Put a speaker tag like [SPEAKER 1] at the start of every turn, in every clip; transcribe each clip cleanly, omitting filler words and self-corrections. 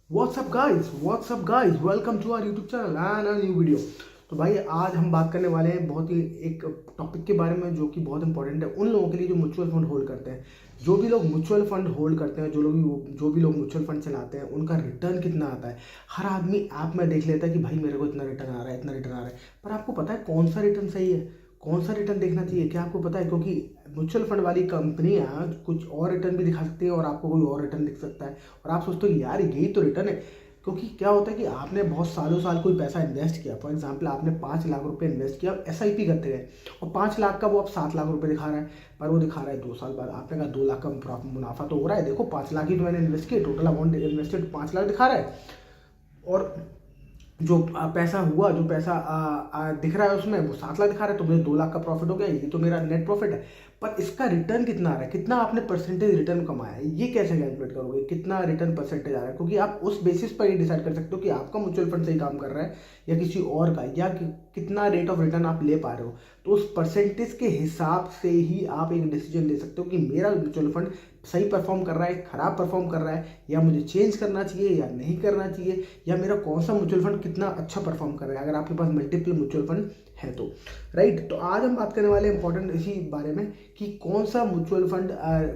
[SPEAKER 1] WhatsApp guys, welcome to our YouTube channel and a new video. तो भाई आज हम बात करने वाले हैं बहुत ही एक टॉपिक के बारे में जो कि बहुत इंपॉर्टेंट है उन लोगों के लिए जो म्यूचुअल फंड होल्ड करते हैं। जो भी लोग म्यूचुअल फंड होल्ड करते हैं, जो भी लोग म्यूचुअल फंड चलाते हैं, उनका रिटर्न कितना आता है। हर आदमी ऐप में देख लेता है कि भाई मेरे को इतना रिटर्न आ रहा है, इतना रिटर्न आ रहा है, पर आपको पता है कौन सा रिटर्न सही है, कौन सा रिटर्न देखना चाहिए, क्या आपको पता है? क्योंकि म्यूचुअल फंड वाली कंपनियां कुछ और रिटर्न भी दिखा सकती है और आपको कोई और रिटर्न दिख सकता है और आप सोचते हो कि यार यही तो रिटर्न है। क्योंकि क्या होता है कि आपने बहुत सालों साल कोई पैसा इन्वेस्ट किया, फॉर एग्जांपल आपने 5 लाख रुपए इन्वेस्ट किया, एसआईपी करते गए और 5 लाख का वो अब 7 लाख रुपए दिखा रहा है, पर वो दिखा रहा है 2 साल बाद। आपने कहा 2 लाख का मुनाफा तो हो रहा है, देखो 5 लाख ही तो मैंने इन्वेस्ट किया, टोटल अमाउंट इन्वेस्टेड 5 लाख दिखा रहा है और जो पैसा हुआ, जो पैसा दिख रहा है उसमें वो 7 लाख दिखा रहा है, तो मुझे 2 लाख का प्रॉफिट हो गया, ये तो मेरा नेट प्रॉफिट है। पर इसका रिटर्न कितना आ रहा है, कितना आपने परसेंटेज रिटर्न कमाया है, ये कैसे कैलकुलेट करोगे कितना रिटर्न परसेंटेज आ रहा है? क्योंकि आप उस बेसिस पर ये डिसाइड कर सकते हो कि आपका म्यूचुअल फंड सही काम कर रहा है या किसी और का, या कितना रेट ऑफ रिटर्न आप ले पा रहे हो। तो उस परसेंटेज के हिसाब से ही आप एक डिसीजन ले सकते हो कि मेरा म्यूचुअल फंड सही परफॉर्म कर रहा है, खराब परफॉर्म कर रहा है, या मुझे चेंज करना चाहिए या नहीं करना चाहिए, या मेरा कौन सा म्यूचुअल फंड कितना अच्छा परफॉर्म कर रहा है, अगर आपके पास मल्टीपल म्यूचुअल फंड है तो। राइट, तो आज हम बात करने वाले इंपॉर्टेंट इसी बारे में कि कौन सा म्यूचुअल फंड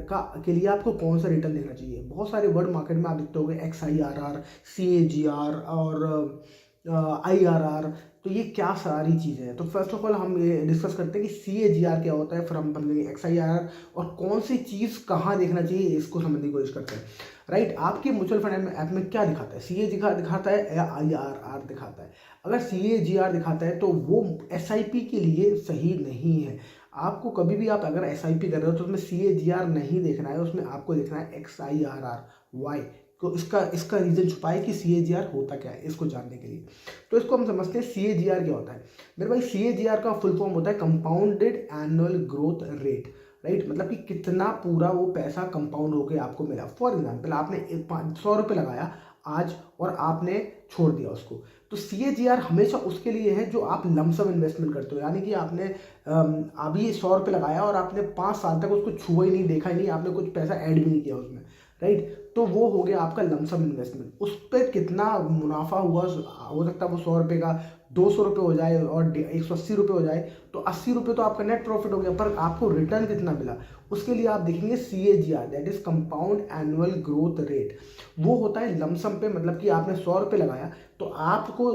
[SPEAKER 1] का के लिए आपको कौन सा रिटर्न देखना चाहिए। बहुत सारे वर्ड मार्केट में आप देखते होंगे, XIRR, CAGR और IRR। तो ये क्या सारी चीज़ें हैं, तो फर्स्ट ऑफ ऑल हम ये डिस्कस करते हैं कि CAGR क्या होता है, फिर हम समझेंगे XIRR और कौन सी चीज़ कहाँ देखना चाहिए, इसको समझने की कोशिश करते हैं। राइट, आपके म्यूचुअल फंड ऐप में क्या दिखाता है, CAGR दिखाता है या IRR दिखाता है? अगर CAGR दिखाता है तो वो SIP के लिए सही नहीं है। आपको कभी भी आप अगर SIP कर रहे हो तो उसमें CAGR नहीं देखना है, उसमें आपको देखना है XIRR। वाई? तो इसका इसका रीज़न छुपा है कि CAGR होता क्या है, इसको जानने के लिए। तो इसको हम समझते हैं CAGR क्या होता है। मेरे भाई CAGR का फुल फॉर्म होता है compounded annual growth rate. Right, मतलब कि कितना पूरा वो पैसा कंपाउंड होकर आपको मिला। फॉर एग्जाम्पल आपने 100 रुपये लगाया आज और आपने छोड़ दिया उसको, तो CAGR हमेशा उसके लिए है जो आप लमसम इन्वेस्टमेंट करते हो, यानी कि आपने अभी 100 रुपये लगाया और आपने 5 साल तक उसको छुआ ही नहीं, देखा ही नहीं, आपने कुछ पैसा ऐड भी नहीं किया उसमें। राइट, तो वो हो गया आपका लमसम इन्वेस्टमेंट। उस पर कितना मुनाफा हुआ, हो सकता है वो 100 रुपये का 200 रुपये हो जाए और 180 रुपये हो जाए, तो 80 रुपये तो आपका नेट प्रॉफिट हो गया, पर आपको रिटर्न कितना मिला उसके लिए आप देखेंगे CAGR, that is compound annual growth rate. वो होता है लमसम पे, मतलब कि आपने 100 रुपये लगाया तो आपको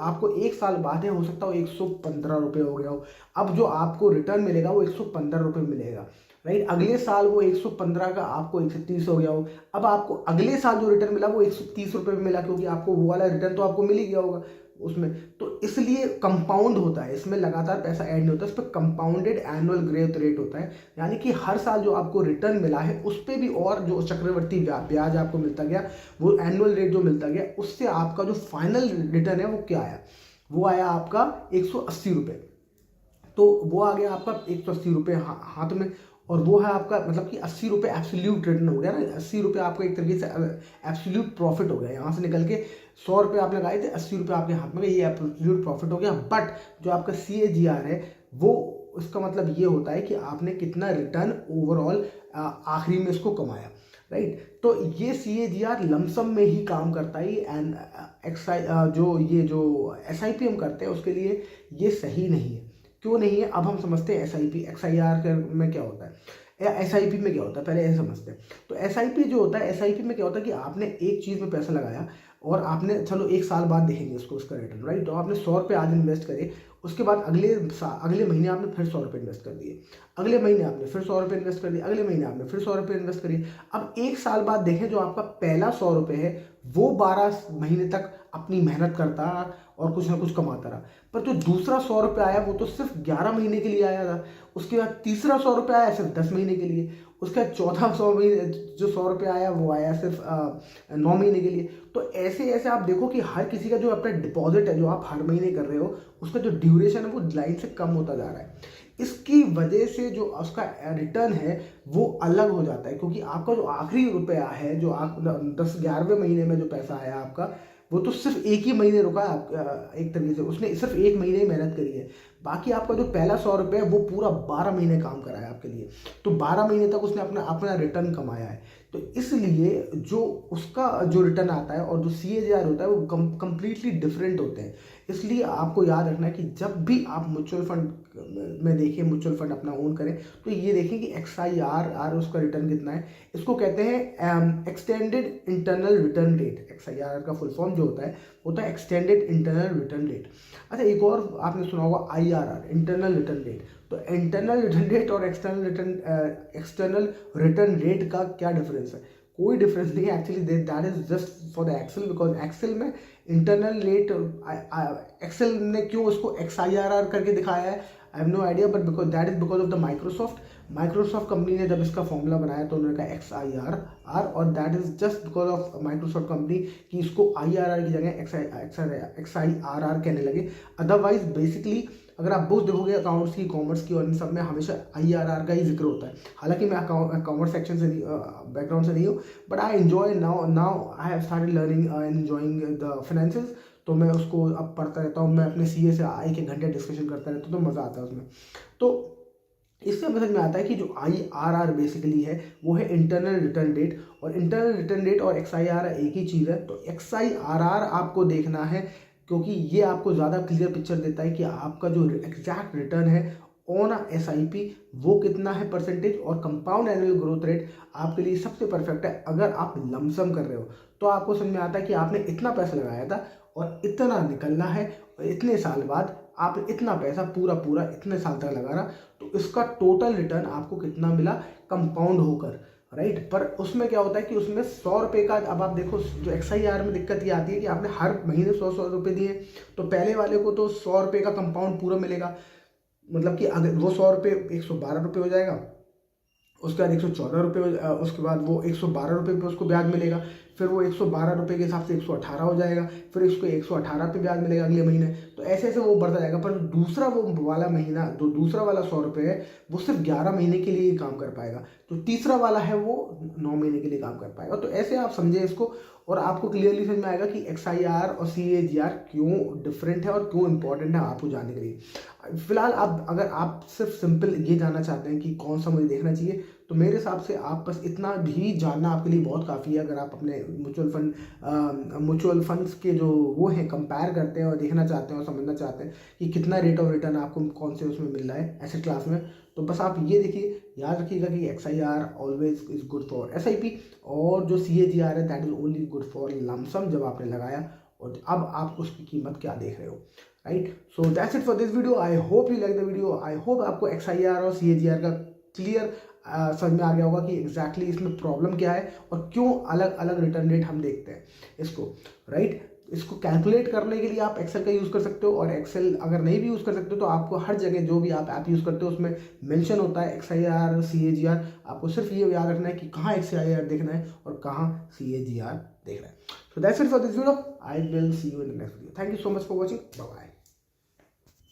[SPEAKER 1] आपको 1 साल बाद है, हो सकता हो 115 रुपये हो गया हो, अब जो आपको रिटर्न मिलेगा वो 115 रुपये मिलेगा। राइट, अगले साल वो 115 का आपको 130 हो गया हो, अब आपको अगले साल जो रिटर्न मिला वो 130 रुपये में मिला, क्योंकि आपको वो वाला रिटर्न तो आपको मिल ही गया होगा उसमें। तो इसलिए कंपाउंड होता है, इसमें लगातार पैसा ऐड नहीं होता, इस पर कंपाउंडेड एनुअल ग्रोथ रेट होता है, यानी कि हर साल जो आपको रिटर्न मिला है उस पर भी और जो चक्रवर्ती ब्याज आपको मिलता गया, वो एनुअल रेट जो मिलता गया, उससे आपका जो फाइनल रिटर्न है वो क्या आया, वो आया आपका 180 रुपये। तो वो आ गया आपका 180 रुपये हाथ में, और वो है आपका मतलब कि 80 रुपये एब्सोल्यूट रिटर्न हो गया ना। 80 रुपये आपका एक तरीके से एब्सोल्यूट प्रॉफिट हो गया, यहाँ से निकल के 100 रुपये आप लगाए थे, 80 रुपये आपके हाथ में गए, ये एब्सोल्यूट प्रॉफिट हो गया। बट जो आपका CAGR है वो, उसका मतलब ये होता है कि आपने कितना रिटर्न ओवरऑल आखिरी में इसको कमाया। राइट, तो ये CAGR लमसम में ही काम करता है, एंड जो SIP हम करते हैं उसके लिए ये सही नहीं है। क्यों नहीं है, अब हम समझते हैं SIP XIR में क्या होता है या SIP में क्या होता है, पहले ऐसे समझते हैं। तो SIP जो होता है, SIP में क्या होता है कि आपने एक चीज़ में पैसा लगाया और आपने, चलो 1 साल बाद देखेंगे उसको, उसका रिटर्न। राइट, तो आपने 100 रुपये आज इन्वेस्ट करे, उसके बाद अगले महीने आपने फिर 100 रुपये इन्वेस्ट कर दिए, अगले महीने आपने फिर 100 रुपये इन्वेस्ट कर दिए, अगले महीने आपने फिर 100 रुपये इन्वेस्ट करिए। अब 1 साल बाद देखें, जो आपका पहला 100 रुपये है वो 12 महीने तक अपनी मेहनत करता और कुछ ना कुछ कमाता रहा, पर जो दूसरा 100 रुपये आया वो तो सिर्फ 11 महीने के लिए आया था, उसके बाद तीसरा 100 रुपये आया सिर्फ 10 महीने के लिए, उसके बाद चौथा 100 महीने जो 100 रुपये आया वो आया सिर्फ 9 महीने के लिए। तो ऐसे ऐसे आप देखो कि हर किसी का जो अपना डिपॉजिट है जो आप हर महीने कर रहे हो, उसका जो ड्यूरेशन है वो लाइन से कम होता जा रहा है। इसकी वजह से जो उसका रिटर्न है वो अलग हो जाता है, क्योंकि आपका जो आखिरी रुपया है, जो आप 10-11वें महीने में जो पैसा आया आपका, वो तो सिर्फ एक ही महीने रुका है एक तरीके से, उसने सिर्फ एक महीने ही मेहनत करी है। बाकी आपका जो पहला 100 रुपये है वो पूरा 12 महीने काम करा है आपके लिए, तो 12 महीने तक उसने अपना अपना रिटर्न कमाया है। तो इसलिए जो उसका जो रिटर्न आता है और जो CAGR होता है वो कंप्लीटली डिफरेंट होते हैं। इसलिए आपको याद रखना है कि जब भी आप म्यूचुअल फंड में देखें, म्यूचुअल फंड अपना ओन करें, तो ये देखें कि XIRR उसका रिटर्न कितना है। इसको कहते हैं extended internal return rate. XIRR का फुल फॉर्म जो होता है एक्सटेंडेड इंटरनल रिटर्न रेट। अच्छा, एक और आपने सुना होगा IRR, इंटरनल रिटर्न रेट। तो इंटरनल रिटर्न रेट और एक्सटर्नल रिटर्न रेट का क्या डिफरेंस है? कोई डिफरेंस नहीं है actually, that is just for the Excel, because Excel में इंटरनल रेट, एक्सेल ने क्यों उसको XIRR करके दिखाया है I have no idea, but because that is because of the Microsoft company ने जब इसका फॉर्मूला बनाया तो उन्होंने कहा XIRR, और that is just because of Microsoft company कि इसको IRR की जगह XIRR कहने लगे। अदरवाइज बेसिकली अगर आप बुक्स देखोगे अकाउंट्स की, कॉमर्स की, और इन सब में हमेशा IRR का ही जिक्र होता है। हालांकि मैं कॉमर्स सेक्शन से बैकग्राउंड से नहीं हूँ, but I enjoy now I have started learning and enjoying the finances. तो मैं उसको अब पढ़ता रहता हूँ, मैं अपने CA से एक एक घंटे डिस्कशन करता रहता हूँ, तो मज़ा आता है उसमें। तो इससे समझ में आता है कि जो IRR बेसिकली है वो है इंटरनल रिटर्न रेट, और इंटरनल रिटर्न रेट और XIRR एक ही चीज़ है। तो XIRR आपको देखना है, क्योंकि ये आपको ज़्यादा क्लियर पिक्चर देता है कि आपका जो एग्जैक्ट रिटर्न है ऑन SIP वो कितना है परसेंटेज, और कंपाउंड एनुअल ग्रोथ रेट आपके लिए सबसे परफेक्ट है अगर आप लमसम कर रहे हो। तो आपको समझ में आता है कि आपने इतना पैसा लगाया था और इतना निकलना है, और इतने साल बाद आप इतना पैसा पूरा इतने साल तक लगा रहा, तो इसका टोटल रिटर्न आपको कितना मिला कंपाउंड होकर, राइट। पर उसमें क्या होता है कि उसमें 100 रुपये का, अब आप देखो जो XIRR में दिक्कत ये आती है कि आपने हर महीने 100 रुपये दिए, तो पहले वाले को तो 100 रुपये का कंपाउंड पूरा मिलेगा, मतलब कि अगर वो 100 रुपये 112 रुपये हो जाएगा, उसके बाद 114 रुपये, उसके बाद वो 112 रुपये पे उसको ब्याज मिलेगा, फिर वो 112 रुपये के हिसाब से 118 हो जाएगा, फिर उसको 118 पे ब्याज मिलेगा अगले महीने। तो ऐसे ऐसे वो बढ़ता जाएगा। पर दूसरा वो वाला महीना, जो दूसरा वाला 100 रुपये है, वो सिर्फ 11 महीने के लिए ही काम कर पाएगा। तो तीसरा वाला है वो 9 महीने के लिए काम कर पाएगा। तो ऐसे आप समझे इसको, और आपको क्लियरली समझ में आएगा कि XIRR और CAGR क्यों डिफरेंट है और क्यों इंपॉर्टेंट है आपको जानने के लिए। फिलहाल अगर आप सिर्फ सिंपल ये जानना चाहते हैं कि कौन सा मुझे देखना चाहिए, तो मेरे हिसाब से आप बस इतना भी जानना आपके लिए बहुत काफ़ी है। अगर आप अपने म्यूचुअल फंड्स के जो वो हैं कंपेयर करते हैं और देखना चाहते हैं और समझना चाहते हैं कि कितना रेट ऑफ रिटर्न आपको कौन से उसमें मिल रहा है एसेट क्लास में, तो बस आप ये देखिए, याद रखिएगा कि XIRR always is good for SIP, और जो CAGR है that is only good for lump sum, जब आपने लगाया और अब आप उसकी कीमत क्या देख रहे हो, right. So that's it for this video. I hope you like the video. I hope आपको XIRR और CAGR का क्लियर समझ में आ गया होगा कि एग्जैक्टली इसमें प्रॉब्लम क्या है और क्यों अलग अलग रिटर्न रेट हम देखते हैं इसको, राइट। इसको कैलकुलेट करने के लिए आप एक्सेल का यूज़ कर सकते हो, और एक्सेल अगर नहीं भी यूज़ कर सकते हो तो आपको हर जगह जो भी आप ऐप यूज़ करते हो उसमें मेंशन होता है XIRR CAGR। आपको सिर्फ ये याद रखना है कि कहाँ XIRR देखना है और कहाँ CAGR देखना है। So that's it for this video. I will see you in the next video. Thank you so much for watching. Bye bye.